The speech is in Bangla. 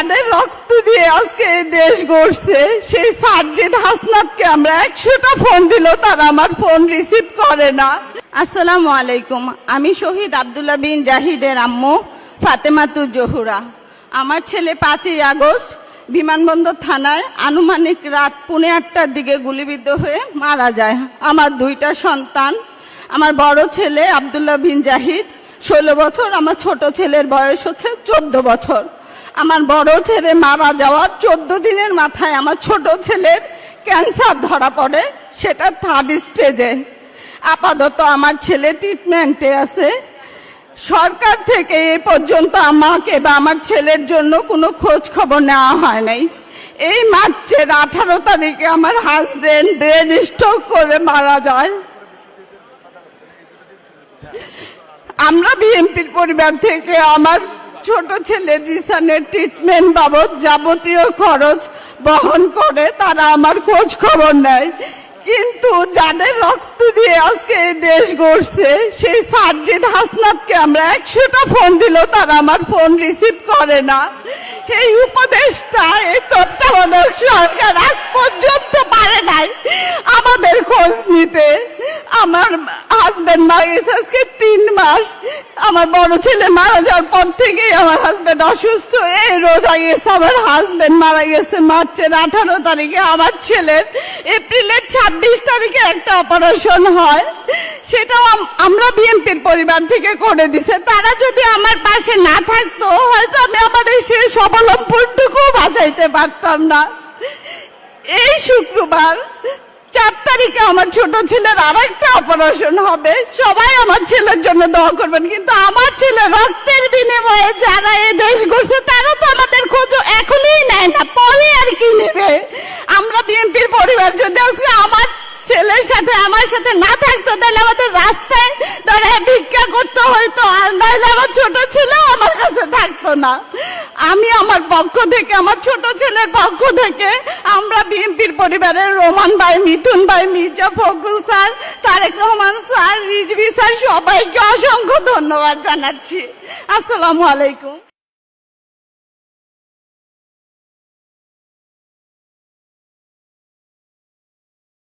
যাদের রক্ত দিয়ে আজকে এই দেশ গড়ছে সেই সার্জিদ হাসনাতকে আমরা 100টা ফোন দিলেও তারা আমার ফোন রিসিভ করে না। আসসালামু আলাইকুম, আমি শহীদ আব্দুল্লাহ বিন জাহিদের আম্মু ফাতেমাতুর জহুরা। আমার ছেলে 5ই আগস্ট বিমানবন্দর থানায় আনুমানিক রাত 8:45টার দিকে গুলিবিদ্ধ হয়ে মারা যায়। আমার 2টা সন্তান, আমার বড় ছেলে আব্দুল্লাহ বিন জাহিদ 16 বছর, আমার ছোট ছেলের বয়স হচ্ছে 14 বছর। আমার বড় ছেলে মারা যাওয়ার 14 দিনের মাথায় আমার ছোট ছেলের ক্যান্সার ধরা পড়ে, সেটা 3rd স্টেজে। আপাতত আমার ছেলে ট্রিটমেন্টে আছে। সরকার থেকে এ পর্যন্ত আমাকে বা আমার ছেলের জন্য কোনো খোঁজ খবর নেওয়া হয় নাই। এই মার্চের 18 তারিখে আমার হাজবেন্ড ব্রেন স্ট্রোক করে মারা যায়। আমরা বিএনপির পরিবার থেকে আমার ছোট ছেলে জিসানের ট্রিটমেন্ট বাবদ যাবতীয় খরচ বহন করে, তারা আমার খোঁজ খবর নেয়। কিন্তু যাদের রক্ত দিয়ে আজকে এই দেশ গড়ছে সেই সার্জিদ হাসনাতকে আমরা 100টা ফোন দিলেও তারা আমার ফোন রিসিভ করে না। এই উপদেশটা, এই তত্ত্বাবধায়ক সরকার আজ পর্যন্ত পারে নাই আমাদের খোঁজ নিতে। আমার হাজবেন্ড মারা গেছে আজকে 3 মাস। আমার বড় ছেলে মারা যাওয়ার পর থেকেই আমার হাজবেন্ড অসুস্থ। এই রোজা গেছে আমার হাজবেন্ড মারা গেছে মার্চের 18 তারিখে। আমার ছেলের এপ্রিলের 26 তারিখে একটা অপারেশন হয়, সেটাও আমরা বিএনপির পরিবার থেকে করে দিছে। তারা যদি আমার পাশে না থাকতো হয়তো আমি আমার এই শেষ অবলম্বনটুকু বাঁচাইতে পারতাম না। এই শুক্রবার 4 তারিখে আমার ছোট ছেলের আরেকটা অপারেশন হবে। সবাই আমার ছেলের জন্য দোয়া করবেন। কিন্তু আমার ছেলে রক্তের বিনিময়ে যারা এই দেশ গড়ছে তারা তো আমাদের খোঁজ এখনই নেয় না, পরে আর কি নেবে। আমরা বিএনপির পরিবার যদি আজকে আমার ছেলের সাথে আমার সাথে না থাকতো তাহলে আমাদের রাস্তায় দাঁড়ায় ভিক্ষা করতে হইতো, আর নাহলে আমার ছোট ছেলেও আমার কাছে থাকতো না। আমি আমার পক্ষ থেকে, আমার ছোট ছেলের পক্ষ থেকে আমরা বিএনপির পরিবারের রোমান ভাই, মিথুন ভাই, Mirza Fakhrul sir, Tarique Rahman sir, Rizvi sir, সবাইকে অসংখ্য ধন্যবাদ জানাচ্ছি। আসসালামু আলাইকুম।